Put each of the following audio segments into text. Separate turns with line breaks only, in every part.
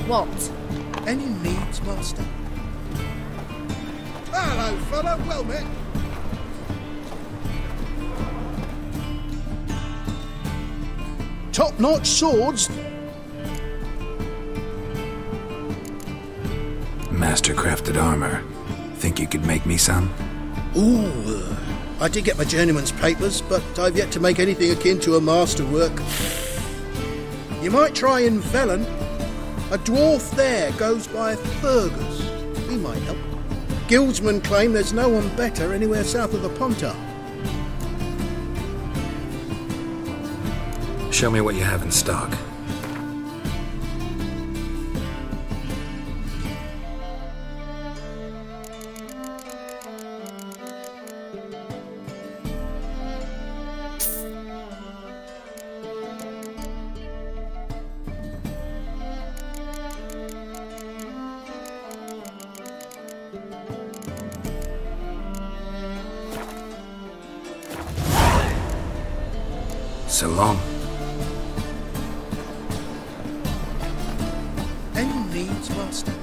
What?
Any needs, Master? Hello, fella. Well met. Top-notch swords.
Master-crafted armor. Think you could make me some?
Ooh, I did get my journeyman's papers, but I've yet to make anything akin to a masterwork. You might try in Velen. A dwarf there goes by Fergus. He might help. Guildsmen claim there's no one better anywhere south of the Pontar.
Show me what you have in stock. So long.
Any needs, Master?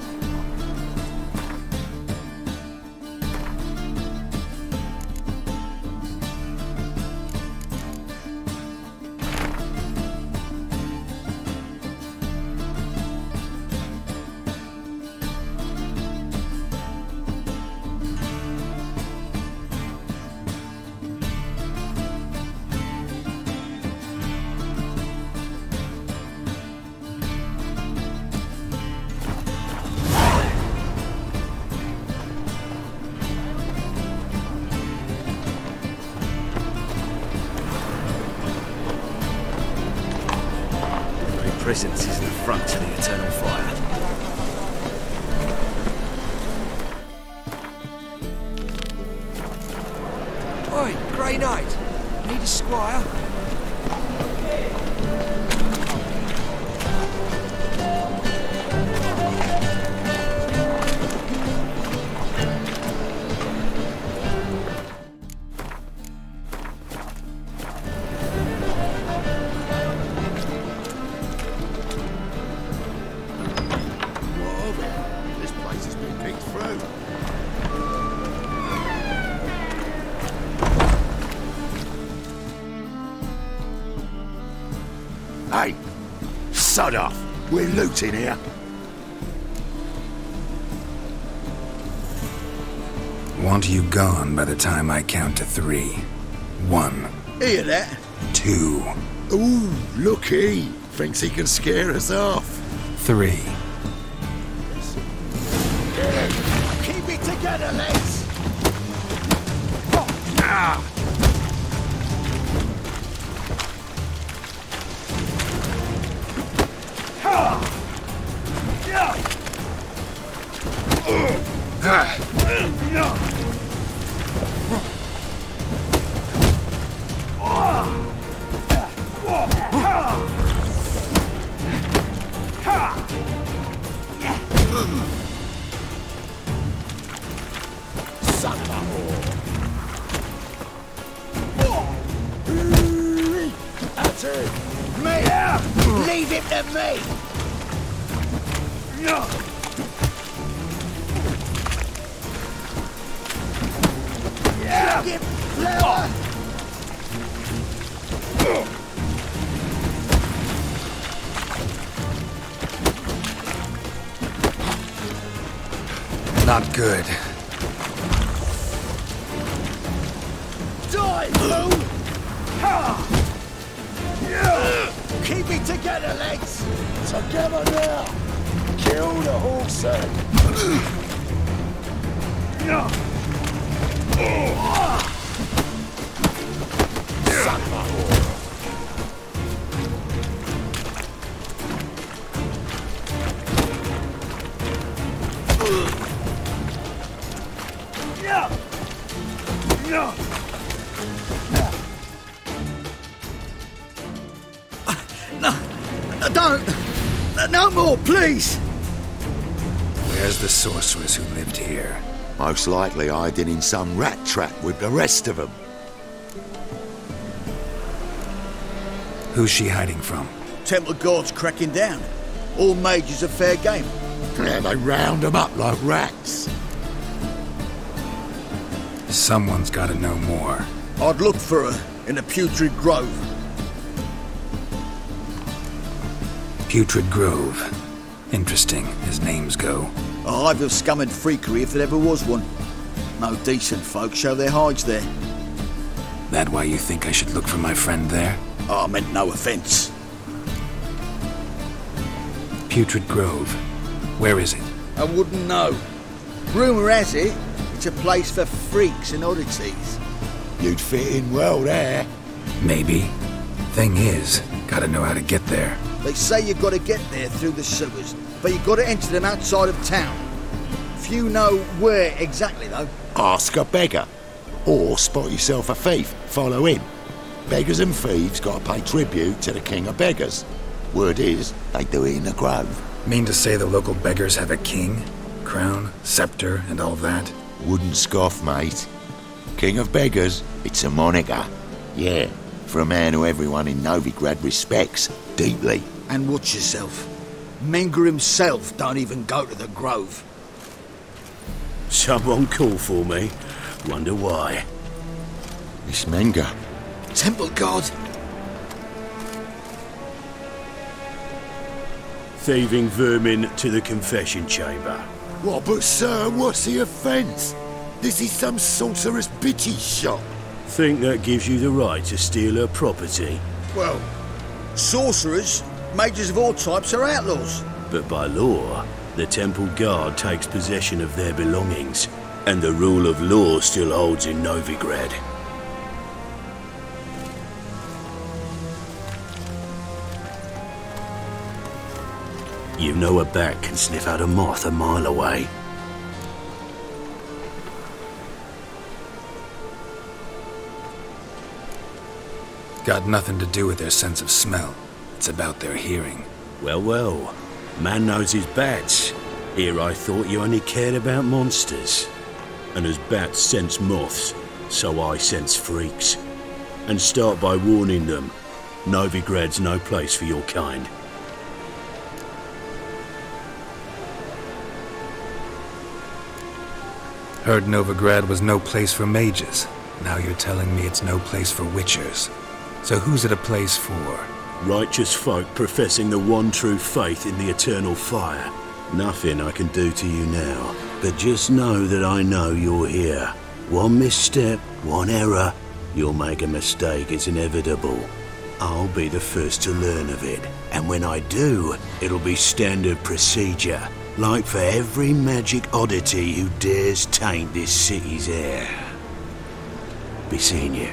Presence is the front to the eternal fire.
Oi, Grey Knight. Need a squire?
Hey, sod off. We're looting here.
Want you gone by the time I count to 3. 1.
Hear that?
2.
Ooh, looky. Thinks he can scare us off.
3.
Keep it together, lads. Ah!
Leave it to me!
Not good.
Die, fool! Keep it together, lads!
Together now. Kill the horse.
No more, please!
Where's the sorceress who lived here?
Most likely hiding in some rat trap with the rest of them.
Who's she hiding from?
Temple Guard's cracking down.
All mages are fair game.
Yeah, they round 'em up like rats.
Someone's gotta know more.
I'd look for her in the Putrid Grove.
Putrid Grove. Interesting, as names go.
A hive of scum and freakery if there ever was one. No decent folk show their hides there.
That why you think I should look for my friend there?
Oh, I meant no offence.
Putrid Grove. Where is it?
I wouldn't know. Rumour has it, it's a place for freaks and oddities.
You'd fit in well there.
Maybe. Thing is, gotta know how to get there.
They say you've got to get there through the sewers, but you've got to enter them outside of town. Few know where exactly, though.
Ask a beggar. Or spot yourself a thief. Follow him. Beggars and thieves got to pay tribute to the king of beggars. Word is, they do it in the grove.
Mean to say the local beggars have a king, crown, scepter, and all that?
Wouldn't scoff, mate. King of beggars, it's a moniker. Yeah, for a man who everyone in Novigrad respects deeply.
And watch yourself. Menger himself don't even go to the grove.
Someone call for me. Wonder why.
It's Menger.
Temple guard.
Thieving vermin to the confession chamber.
What, but sir, what's the offence? This is some sorcerer's bitchy shop.
Think that gives you the right to steal her property?
Well, sorcerers, mages of all types are outlaws.
But by law, the temple guard takes possession of their belongings, and the rule of law still holds in Novigrad. You know a bat can sniff out a moth a mile away.
Got nothing to do with their sense of smell. It's about their hearing.
Well, well. Man knows his bats. Here I thought you only cared about monsters. And as bats sense moths, so I sense freaks. And start by warning them. Novigrad's no place for your kind.
Heard Novigrad was no place for mages. Now you're telling me it's no place for witchers. So who's it a place for?
Righteous folk professing the one true faith in the eternal fire. Nothing I can do to you now, but just know that I know you're here. One misstep, one error, you'll make a mistake, it's inevitable. I'll be the first to learn of it, and when I do, it'll be standard procedure, like for every magic oddity who dares taint this city's air. Be seeing you.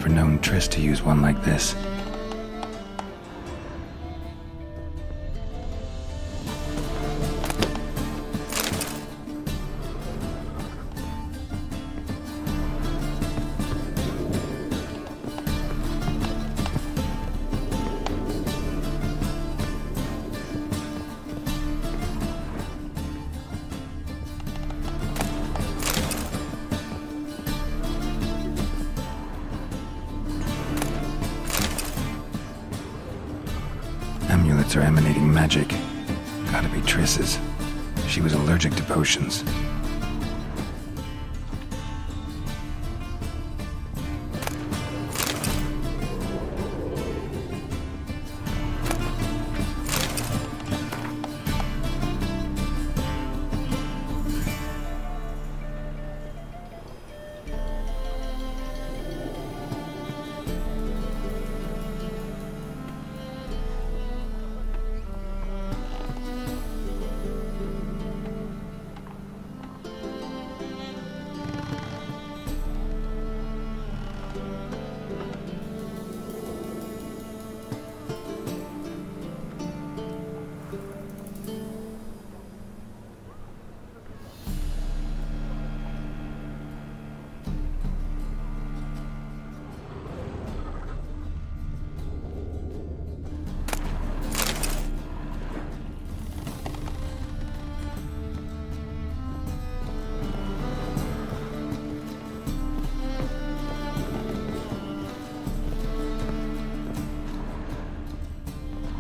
never known Triss to use one like this. Amulets are emanating magic. Gotta be Triss's. She was allergic to potions.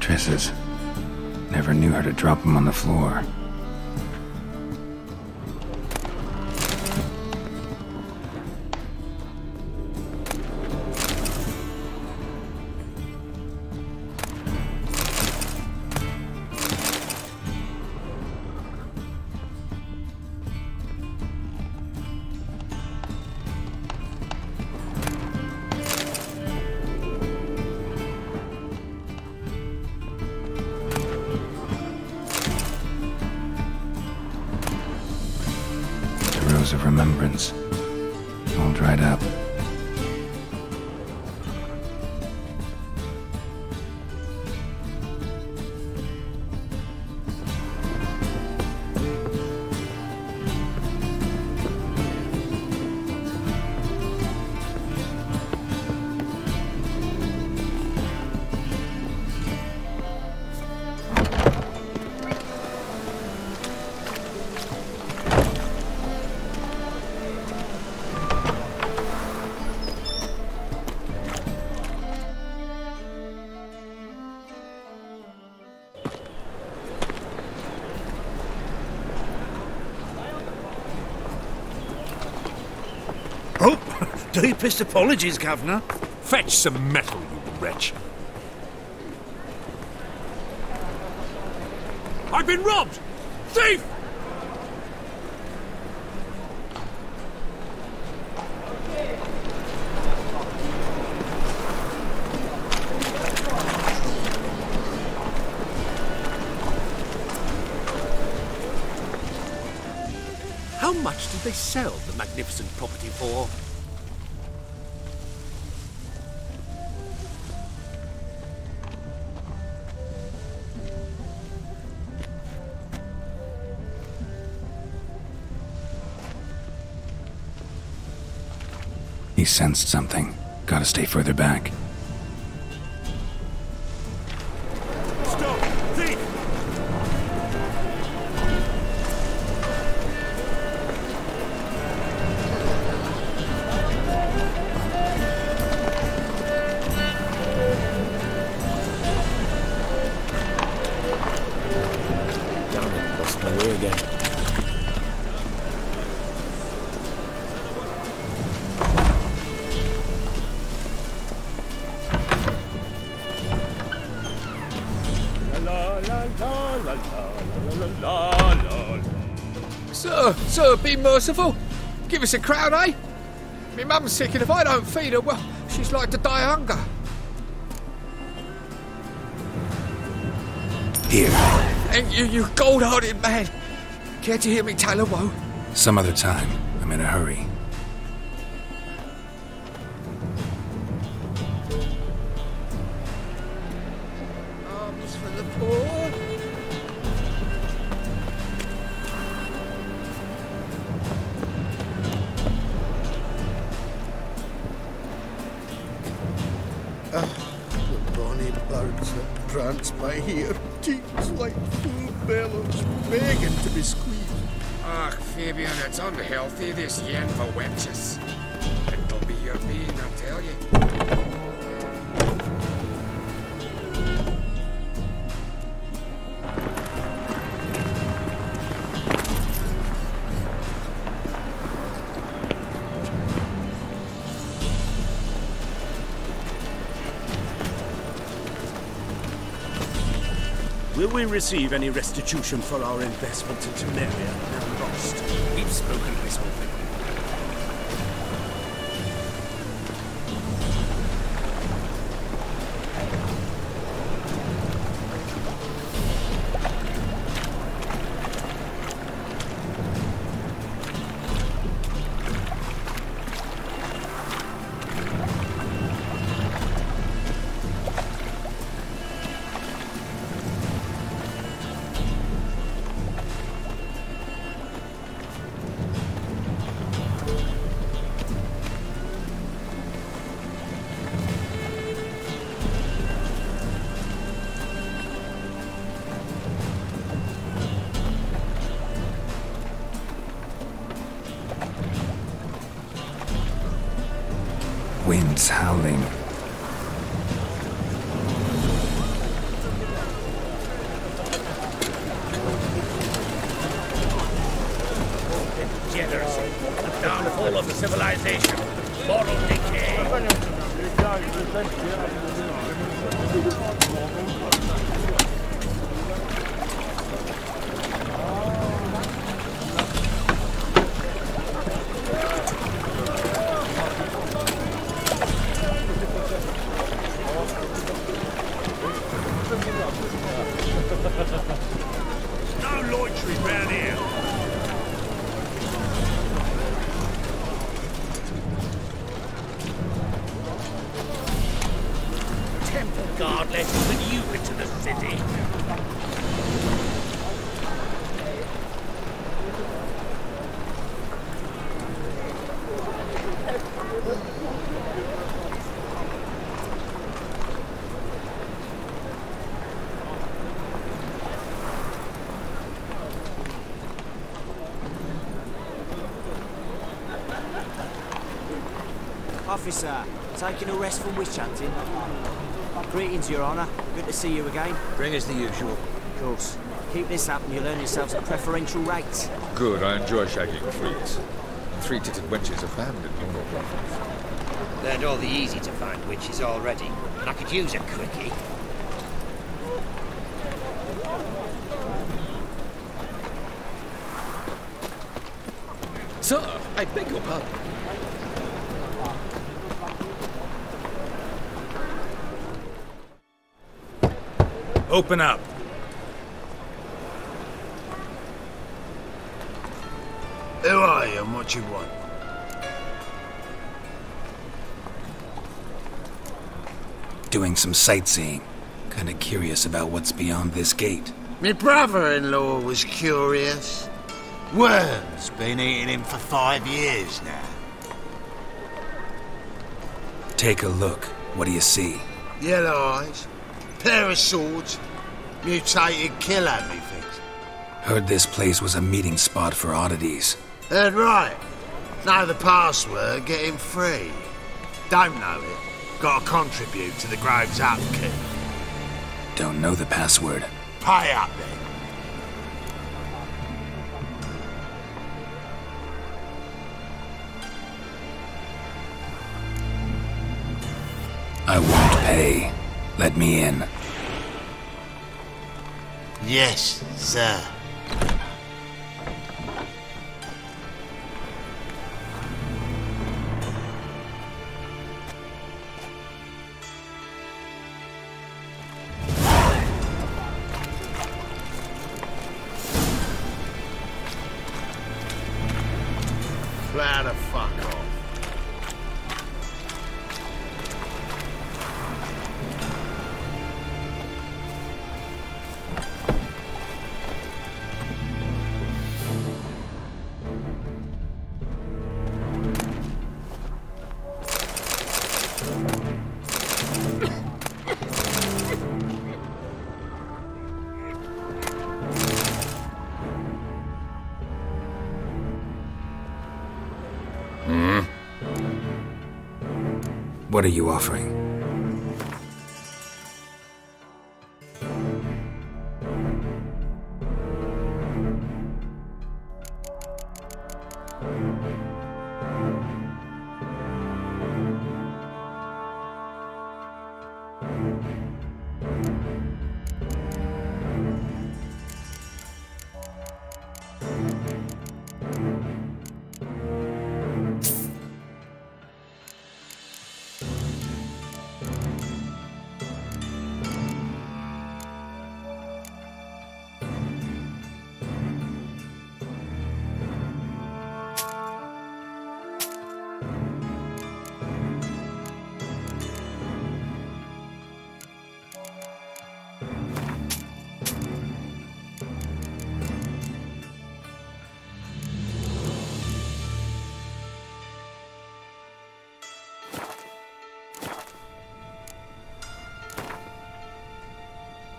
Triss's. Never knew how to drop them on the floor. Of remembrance, all dried up.
Deepest apologies, Governor.
Fetch some metal, you wretch. I've been robbed! Thief! How much did they sell the magnificent property for?
He sensed something. Gotta stay further back.
Stop! Thief!
Damn it, lost my way again.
Sir, be merciful. Give us a crown, eh? Me mum's sick, and if I don't feed her, well, she's like to die of hunger.
Here.
Thank you, you gold-hearted man. Care to hear me tell a woe?
Some other time. I'm in a hurry.
loads that prance by here, teats like full bellows, begging to be squeezed.
Ach, Fabian, it's unhealthy, this yen for wenches. It'll be your being, I'll tell you.
Will we receive any restitution for our investment in Temeria and lost?
We've spoken of this whole thing.
Winds howling.
Degeneracy, the downfall of civilization, moral decay. No loitering round here. Temple guard let even you into the city.
Officer, taking a rest from witch hunting. Greetings, Your Honour. Good to see you again.
Bring us the usual.
Of course. Keep this up and you'll earn yourselves a preferential rate.
Good, I enjoy shagging freaks. Three-titted wenches abandoned on your brothels.
Learned all the easy-to-find witches already, and I could use a quickie.
Sir, I beg your pardon.
Open up.
Who are you and what you want?
Doing some sightseeing. Kinda curious about what's beyond this gate.
My brother-in-law was curious. Worms been eating him for 5 years now.
Take a look. What do you see?
Yellow eyes, pair of swords, mutated killer, methinks.
Heard this place was a meeting spot for oddities.
Heard right. Know the password, get him free. Don't know it. Gotta contribute to the Grove's upkeep.
Don't know the password.
Pay up then.
I won't pay. Let me in.
Yes, sir. Fly the fuck off.
What are you offering?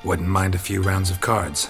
Wouldn't mind a few rounds of cards.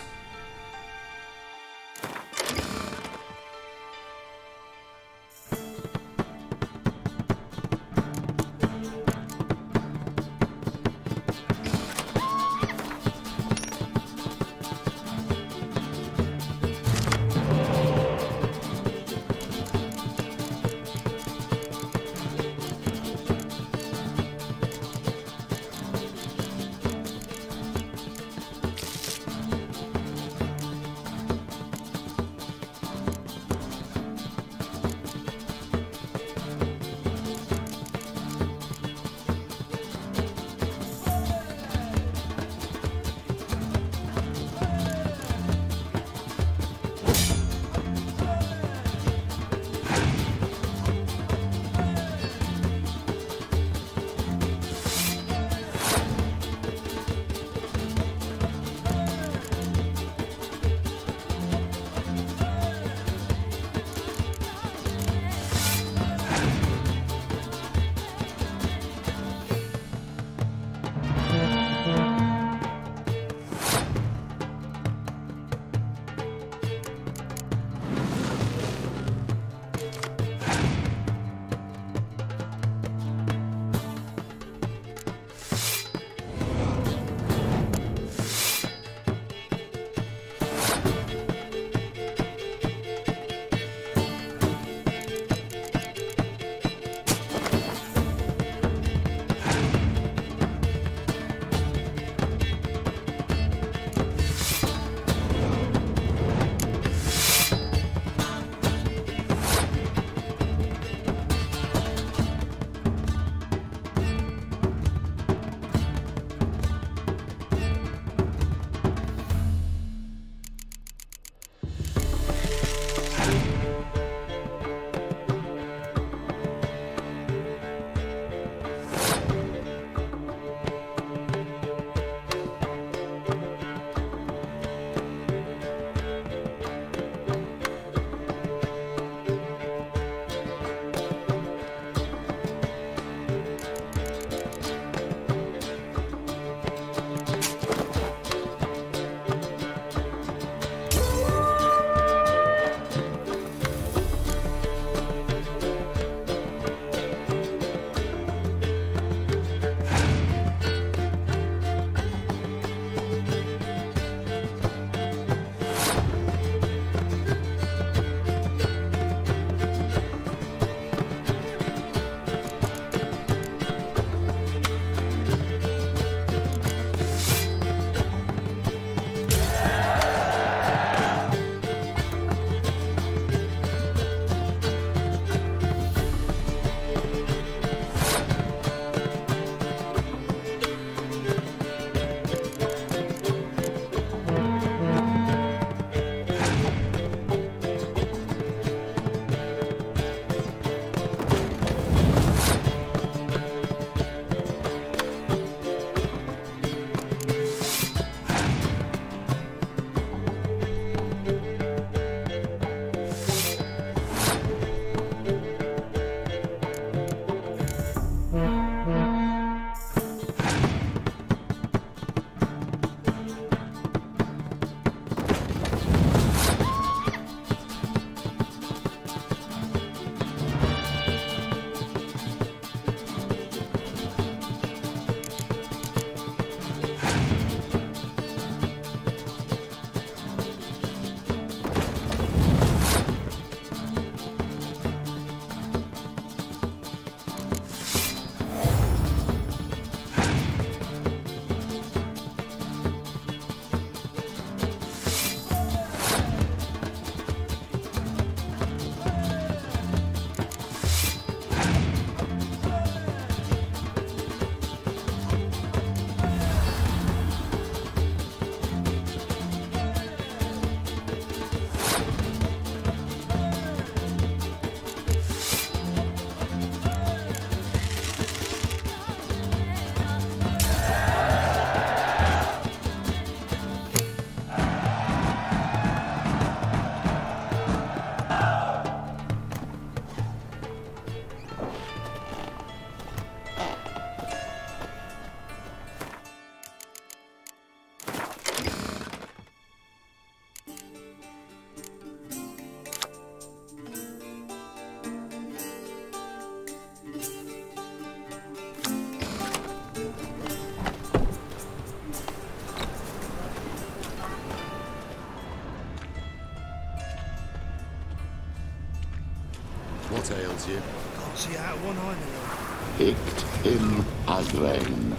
towards you.
Can't see out of one eye, my lord.
Picked him again.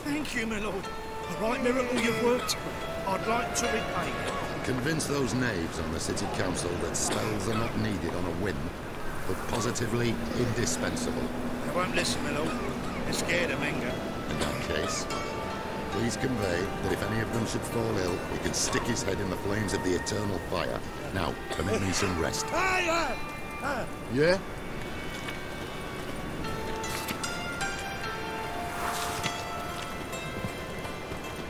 Thank you, my lord. A right miracle you've worked. I'd like to repay you.
Convince those knaves on the city council that spells are not needed on a whim, but positively indispensable.
They won't listen, my lord. They're scared of Menga.
In that case, please convey that if any of them should fall ill, he can stick his head in the flames of the eternal fire. Now, permit me some rest. Yeah?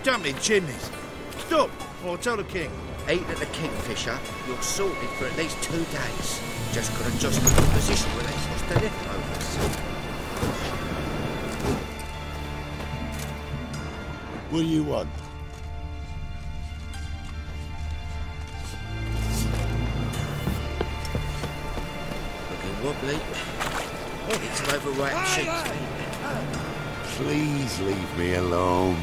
Dumpling chimneys. Stop, or tell the king.
Eat at the Kingfisher, you're sorted for at least 2 days. Just got to adjust the position where they lost the leftovers.
What do you want?
Looking wobbly. It's an overripe cheeks.
Please leave me alone.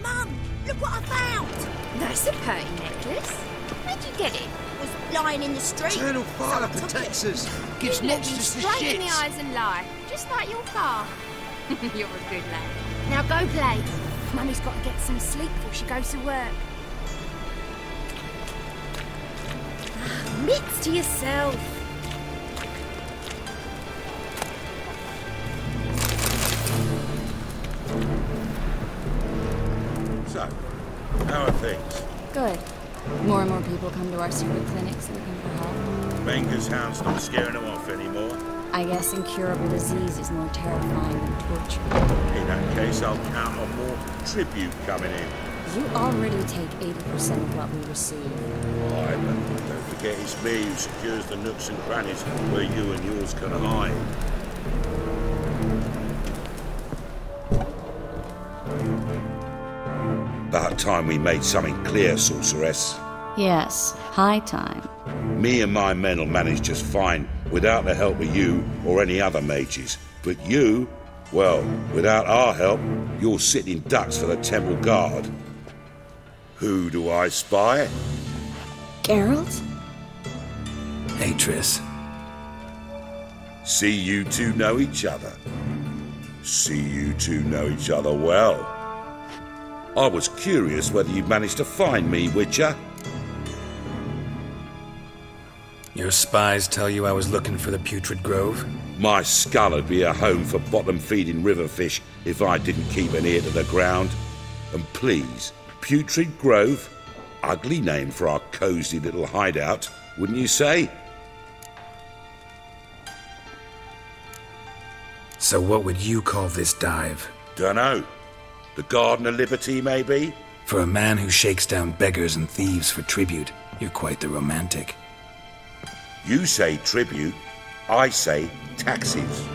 Mum, look what I found!
That's a pretty necklace. Where'd you get it?
It was lying in the street.
Eternal fire protects us. Gives
You look me
monsters the
straight in the
shits.
eyes and lie, just like your car. You're a good lad. Now go play. Mummy's got to get some sleep before she goes to work. Mitts to yourself.
So, how are things?
Good. More and more people come to our secret clinics looking for help.
Menga's hound's not scaring them off anymore.
I guess incurable disease is more terrifying than torture.
In that case, I'll count on more tribute coming in.
You already take 80% of what we receive.
Aye, but don't forget it's me who secures the nooks and crannies where you and yours can hide. About time we made something clear, sorceress.
Yes, high time.
Me and my men will manage just fine without the help of you or any other mages. But you, well, without our help, you're sitting ducks for the temple guard. Who do I spy?
Geralt?
Hey, Triss.
See you two know each other. See you two know each other well. I was curious whether you'd managed to find me, Witcher.
Your spies tell you I was looking for the Putrid Grove?
My skull would be a home for bottom-feeding river fish if I didn't keep an ear to the ground. And please, Putrid Grove? Ugly name for our cosy little hideout, wouldn't you say?
So what would you call this dive?
Dunno. The Garden of Liberty, maybe?
For a man who shakes down beggars and thieves for tribute, you're quite the romantic.
You say tribute, I say taxes.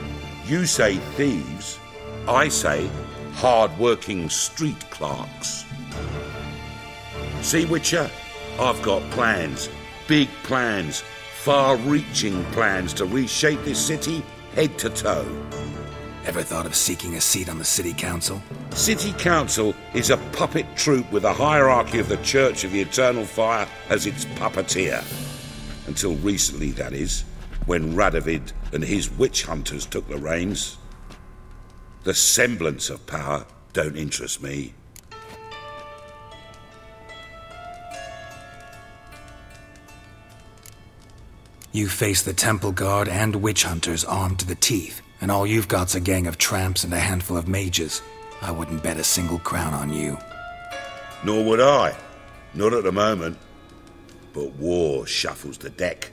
You say thieves, I say hard-working street clerks. See, Witcher, I've got plans, big plans, far-reaching plans to reshape this city head to toe.
Ever thought of seeking a seat on the city council?
City council is a puppet troupe with a hierarchy of the Church of the Eternal Fire as its puppeteer. Until recently, that is, when Radovid and his witch hunters took the reins. The semblance of power don't interest me.
You face the temple guard and witch hunters armed to the teeth, and all you've got's a gang of tramps and a handful of mages. I wouldn't bet a single crown on you.
Nor would I. Not at the moment. But war shuffles the deck.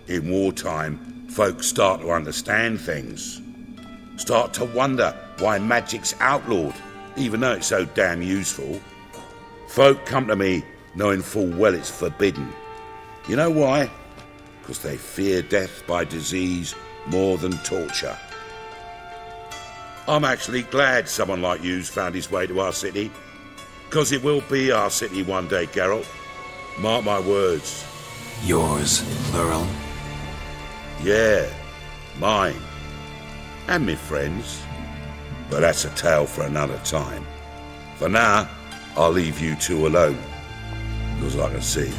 In wartime, folks start to understand things. Start to wonder why magic's outlawed, even though it's so damn useful. Folk come to me knowing full well it's forbidden. You know why? Because they fear death by disease more than torture. I'm actually glad someone like you's found his way to our city. Because it will be our city one day, Geralt. Mark my words.
Yours, plural?
Yeah, mine. And me friends. But that's a tale for another time. For now, I'll leave you two alone. Because I can see,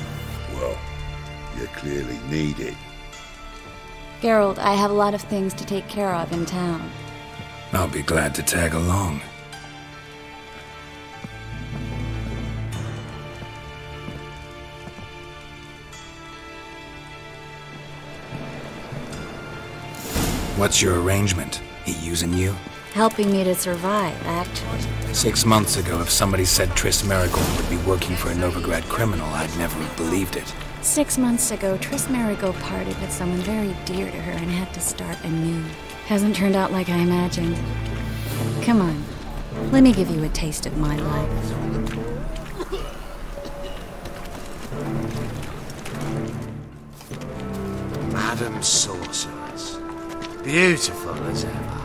well, You clearly need it.
Geralt, I have a lot of things to take care of in town.
I'll be glad to tag along. What's your arrangement? He using you?
Helping me to survive, actually.
6 months ago, if somebody said Tris Marigold would be working for a Novigrad criminal, I'd never have believed it.
6 months ago, Tris Marigold parted with someone very dear to her and had to start anew. Hasn't turned out like I imagined. Come on, let me give you a taste of my life.
Madam Sorceress. Beautiful as ever.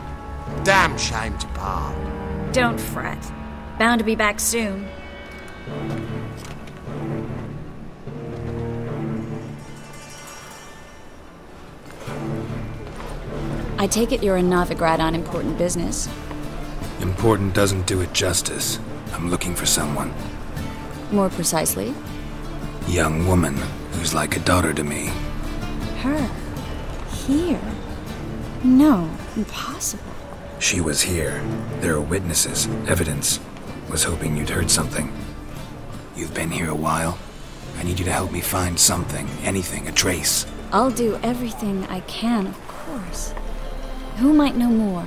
Damn shame to part.
Don't fret. Bound to be back soon. I take it you're in Novigrad on important business.
Important doesn't do it justice. I'm looking for someone.
More precisely?
Young woman who's like a daughter to me.
Her? Here? No, impossible.
She was here. There are witnesses, evidence. Was hoping you'd heard something. You've been here a while. I need you to help me find something, anything, a trace.
I'll do everything I can, of course. Who might know more?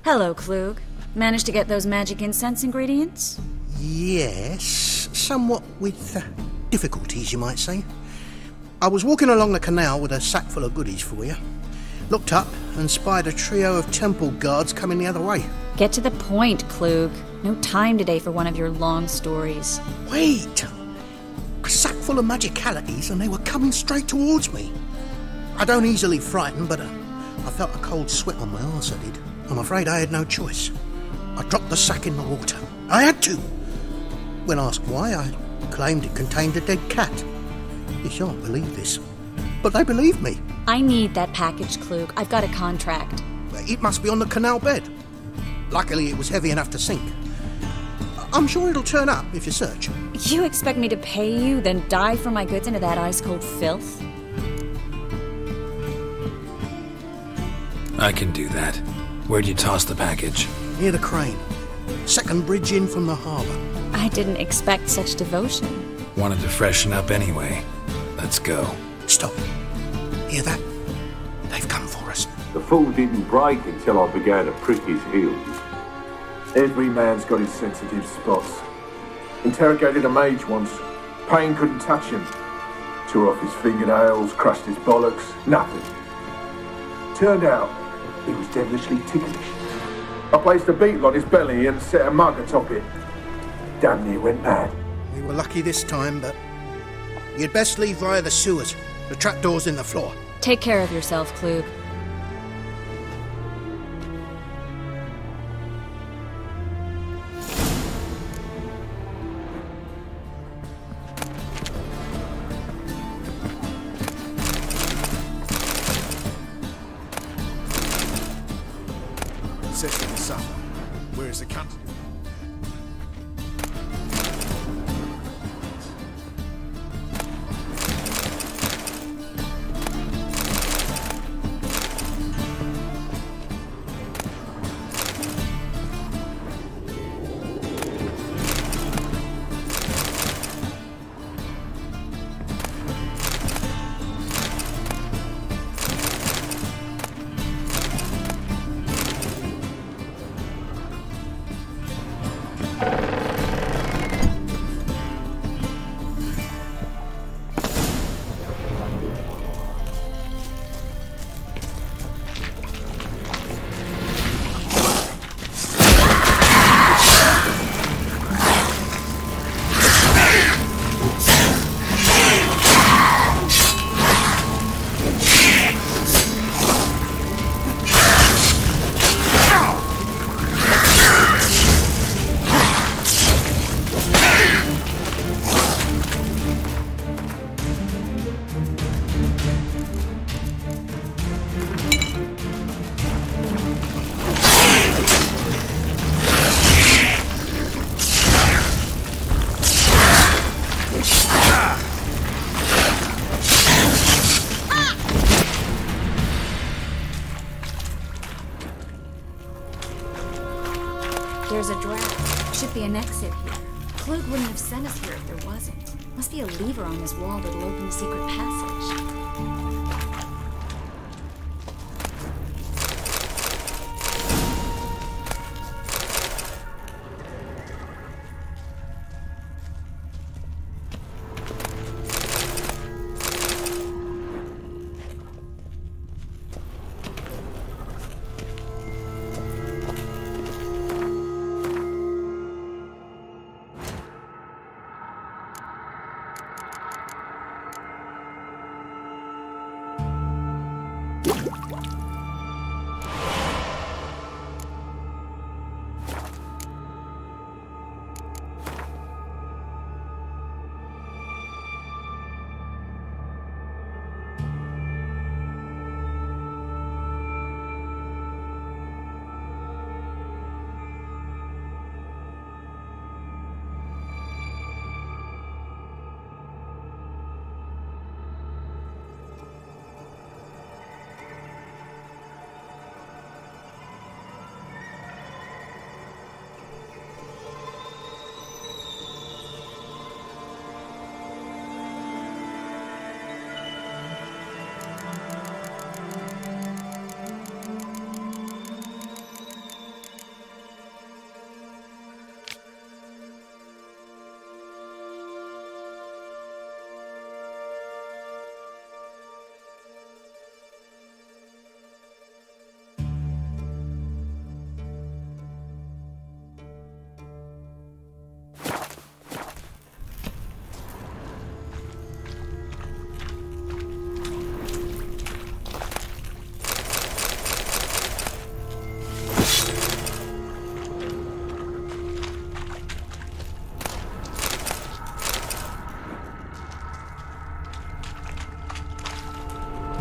Hello, Klug. Managed to get those magic incense ingredients?
Yes, somewhat with difficulties, you might say. I was walking along the canal with a sack full of goodies for you. Looked up and spied a trio of temple guards coming the other way.
Get to the point, Klug. No time today for one of your long stories.
Wait! A sack full of magicalities and they were coming straight towards me. I don't easily frighten, but I felt a cold sweat on my arse, I did. I'm afraid I had no choice. I dropped the sack in the water. I had to. When asked why, I claimed it contained a dead cat. You shan't believe this, but they believed me.
I need that package, Klug. I've got a contract.
It must be on the canal bed. Luckily, it was heavy enough to sink. I'm sure it'll turn up if you search.
You expect me to pay you, then dive for my goods into that ice-cold filth?
I can do that. Where'd you toss the package?
Near the crane. Second bridge in from the harbour.
I didn't expect such devotion.
Wanted to freshen up anyway. Let's go.
Stop. Hear that? They've come for us.
The fool didn't break until I began to prick his heels. Every man's got his sensitive spots. Interrogated a mage once. Pain couldn't touch him. Tore off his fingernails, crushed his bollocks, nothing. Turned out, he was devilishly ticklish. I placed a beetle on his belly and set a mug atop it. Damn near went mad.
We were lucky this time, but you'd best leave via the sewers. The trapdoor's in the floor.
Take care of yourself, Klug.
Setting this up. Where is the cunt?
exit here. Klug wouldn't have sent us here if there wasn't. Must be a lever on this wall that'll open the secret passage.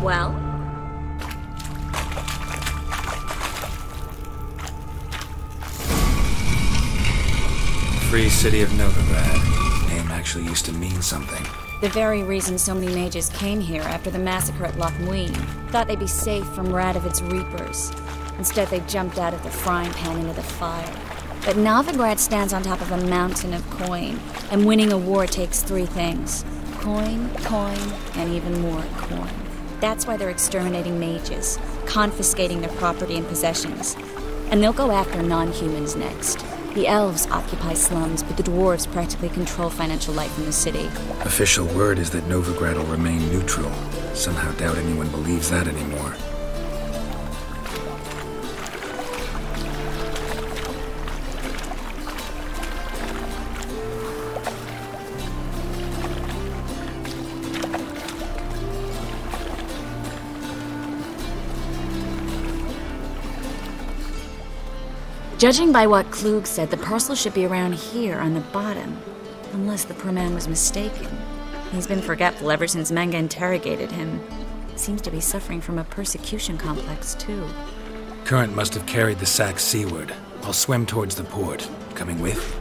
Well?
Free City of Novigrad. Name actually used to mean something.
The very reason so many mages came here after the massacre at Loch Muin. Thought they'd be safe from Radovid's reapers. Instead, they jumped out of the frying pan into the fire. But Novigrad stands on top of a mountain of coin, and winning a war takes three things. Coin, and even more coin. That's why they're exterminating mages, confiscating their property and possessions. And they'll go after non-humans next. The elves occupy slums, but the dwarves practically control financial life in the city.
Official word is that Novigrad will remain neutral. Somehow doubt anyone believes that anymore.
Judging by what Klug said, the parcel should be around here on the bottom. Unless the poor man was mistaken. He's been forgetful ever since Manga interrogated him. Seems to be suffering from a persecution complex, too.
Current must have carried the sack seaward. I'll swim towards the port. Coming with?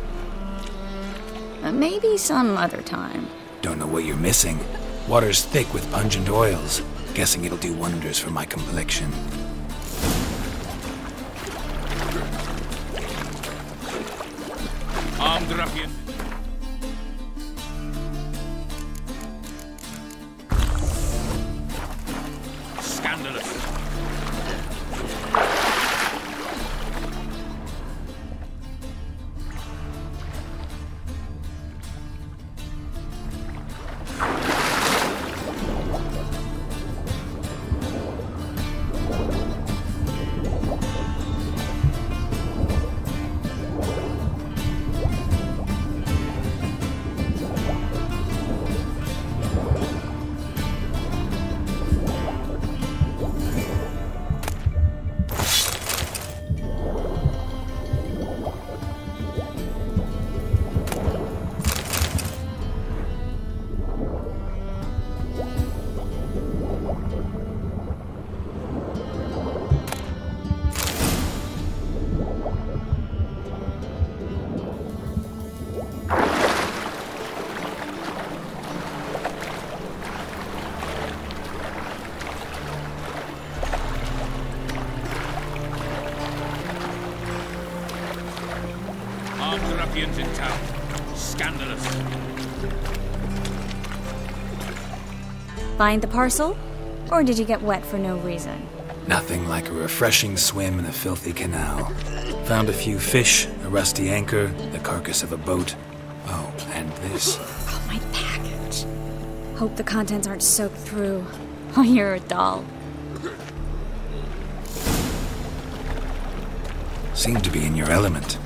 Maybe some other time.
Don't know what you're missing. Water's thick with pungent oils. Guessing it'll do wonders for my complexion.
Armed ruffian. Scandalous. ruffians in town. Scandalous.
Find the parcel? Or did you get wet for no reason?
Nothing like a refreshing swim in a filthy canal. Found a few fish, a rusty anchor, the carcass of a boat. Oh, and this.
Oh, my package. Hope the contents aren't soaked through. Oh, you're a doll.
Seem to be in your element.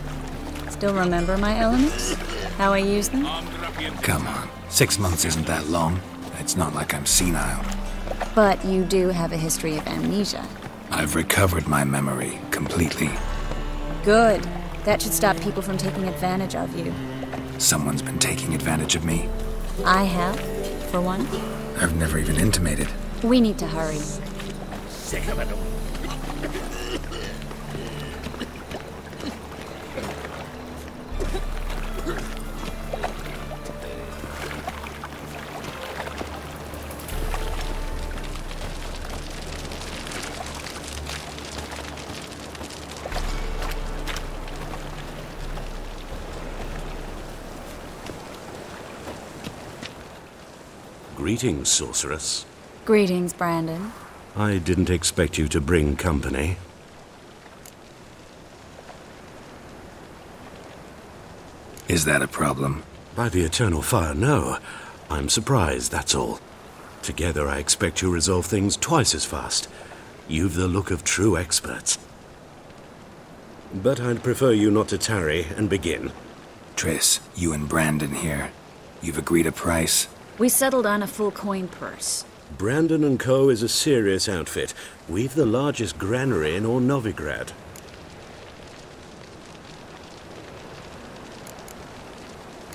Still remember my elements? How I use them?
Come on, 6 months isn't that long. It's not like I'm senile.
But you do have a history of amnesia.
I've recovered my memory completely.
Good. That should stop people from taking advantage of you.
Someone's been taking advantage of me.
I have, for one.
I've never even intimated.
We need to hurry.
Sick of it all.
Greetings, sorceress.
Greetings, Brandon.
I didn't expect you to bring company.
Is that a problem?
By the eternal fire, no. I'm surprised, that's all. Together I expect you resolve things twice as fast. You've the look of true experts. But I'd prefer you not to tarry and begin.
Triss, you and Brandon here. You've agreed a price?
We settled on a full coin purse.
Brandon & Co. is a serious outfit. We've the largest granary in all Novigrad.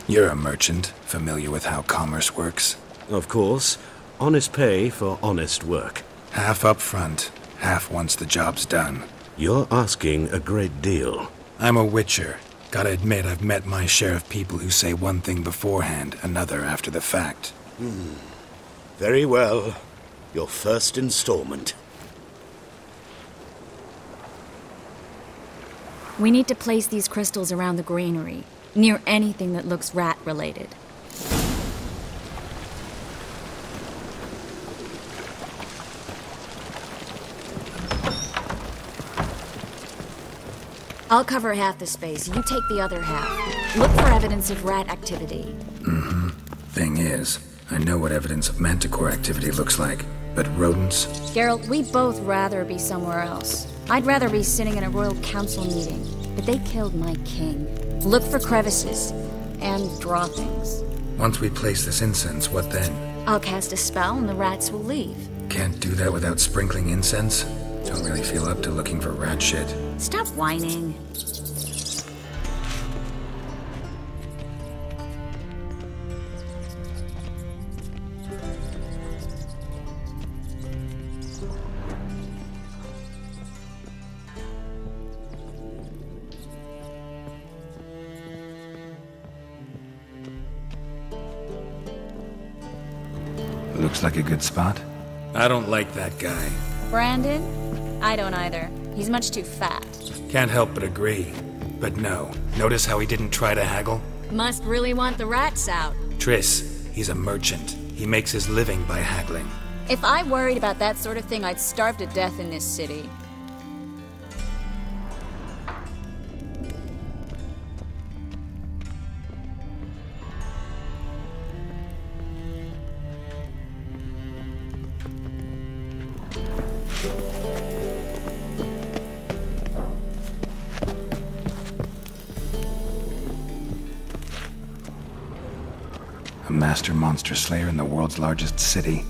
You're a merchant, familiar with how commerce works?
Of course. Honest pay for honest work.
Half up front, half once the job's done.
You're asking a great deal.
I'm a witcher. Gotta admit, I've met my share of people who say one thing beforehand, another after the fact.
Very well. Your first installment.
We need to place these crystals around the granary, near anything that looks rat-related. I'll cover half the space, you take the other half. Look for evidence of rat activity.
Mm-hmm. Thing is, I know what evidence of manticore activity looks like, but rodents?
Geralt, we'd both rather be somewhere else. I'd rather be sitting in a royal council meeting, but they killed my king. Look for crevices, and draw things.
Once we place this incense, what then?
I'll cast a spell and the rats will leave.
Can't do that without sprinkling incense? Don't really feel up to looking for rat shit.
Stop whining.
Looks like a good spot. I don't like that guy.
Brandon? I don't either. He's much too fat.
Can't help but agree. But no. Notice how he didn't try to haggle?
Must really want the rats out.
Triss, he's a merchant. He makes his living by haggling.
If I worried about that sort of thing, I'd starve to death in this city.
A master monster slayer in the world's largest city,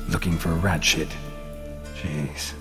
looking for rat shit. Jeez.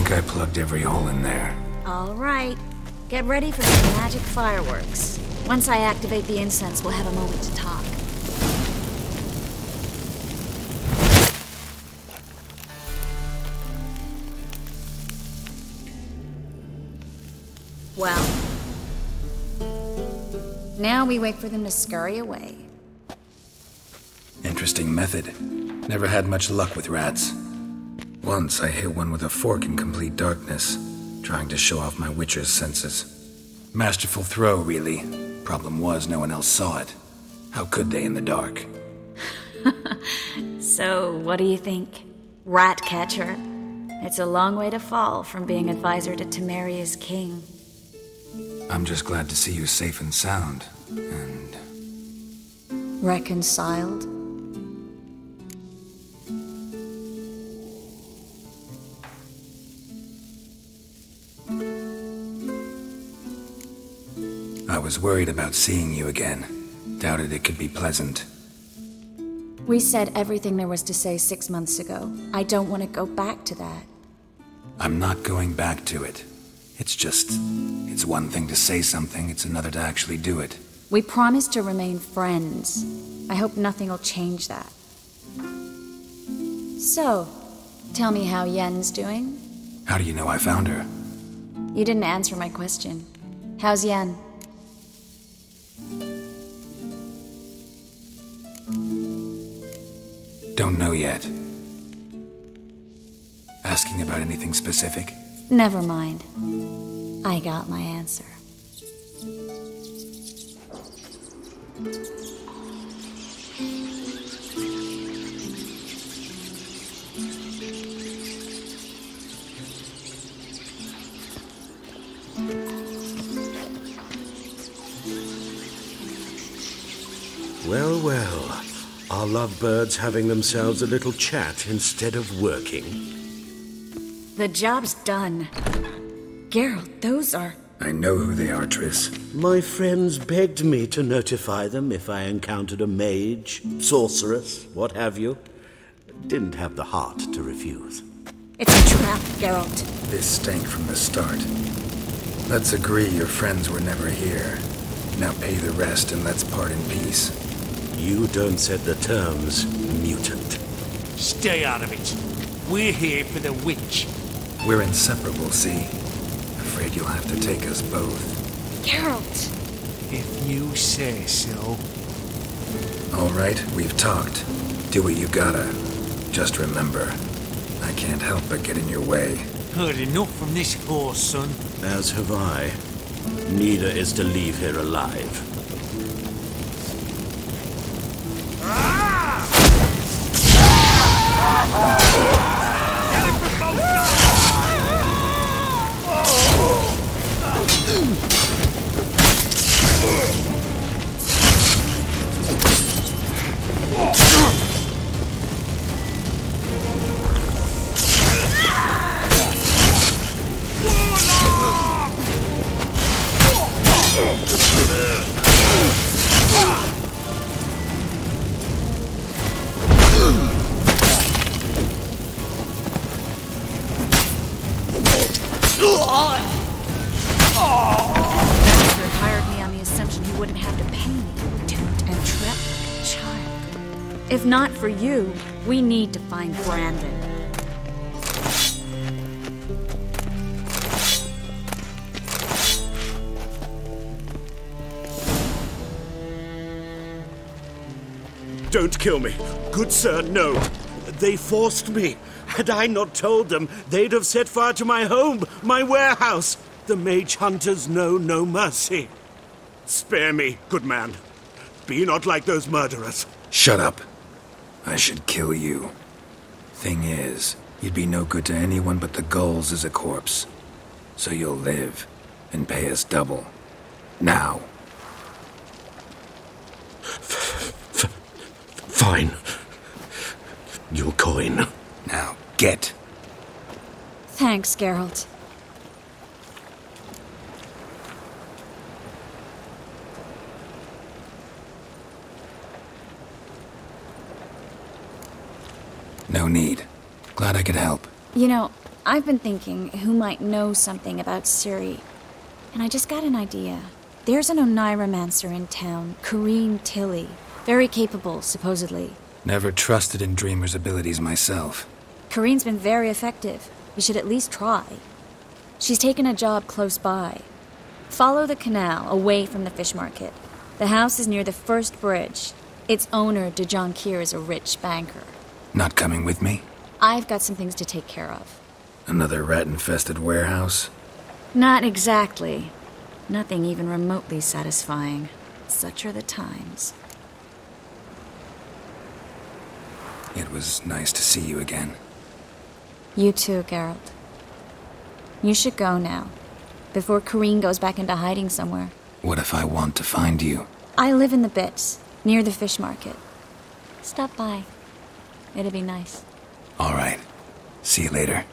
I plugged every hole in there.
All right. Get ready for some magic fireworks. Once I activate the incense, we'll have a moment to talk. Well, now we wait for them to scurry away.
Interesting method. Never had much luck with rats. Once I hit one with a fork in complete darkness, trying to show off my witcher's senses. Masterful throw, really. Problem was, no one else saw it. How could they in the dark?
So, what do you think? Rat catcher? It's a long way to fall from being advisor to Temeria's king.
I'm just glad to see you safe and sound, and...
Reconciled?
I was worried about seeing you again. Doubted it could be pleasant.
We said everything there was to say 6 months ago. I don't want to go back to that.
I'm not going back to it. It's one thing to say something, it's another to actually do it.
We promised to remain friends. I hope nothing will change that. So, tell me how Yen's doing?
How do you know I found her?
You didn't answer my question. How's Yen?
Don't know yet. Asking about anything specific?
Never mind. I got my answer.
Well, well. Our lovebirds having themselves a little chat instead of working.
The job's done. Geralt, those are...
I know who they are, Triss.
My friends begged me to notify them if I encountered a mage, sorceress, what have you. Didn't have the heart to refuse.
It's a trap, Geralt.
This stank from the start. Let's agree your friends were never here. Now pay the rest and let's part in peace.
You don't set the terms, mutant.
Stay out of it. We're here for the witch.
We're inseparable, see? Afraid you'll have to take us both.
Geralt!
If you say so.
All right, we've talked. Do what you gotta. Just remember, I can't help but get in your way.
Heard enough from this horse, son.
As have I. Neither is to leave here alive.
Master hired me on the assumption he wouldn't have to pay me, toot and trip like a child. If not for you, we need to find Brandon.
Don't kill me. Good sir, no. They forced me. Had I not told them, they'd have set fire to my home, my warehouse. The mage hunters know no mercy. Spare me, good man. Be not like those murderers.
Shut up. I should kill you. Thing is, you'd be no good to anyone but the gulls as a corpse. So you'll live and pay us double. Now.
Fine. Your coin.
Now, get.
Thanks, Geralt.
No need. Glad I could help.
You know, I've been thinking who might know something about Ciri. And I just got an idea. There's an Oniromancer in town, Kareen Tilly. Very capable, supposedly.
Never trusted in Dreamer's abilities myself.
Kareen's been very effective. We should at least try. She's taken a job close by. Follow the canal, away from the fish market. The house is near the first bridge. Its owner, Dejon Kier, is a rich banker.
Not coming with me?
I've got some things to take care of.
Another rat-infested warehouse?
Not exactly. Nothing even remotely satisfying. Such are the times.
It was nice to see you again.
You too, Geralt. You should go now, before Kareen goes back into hiding somewhere.
What if I want to find you?
I live in the Bits, near the fish market. Stop by. It'd be nice.
All right. See you later.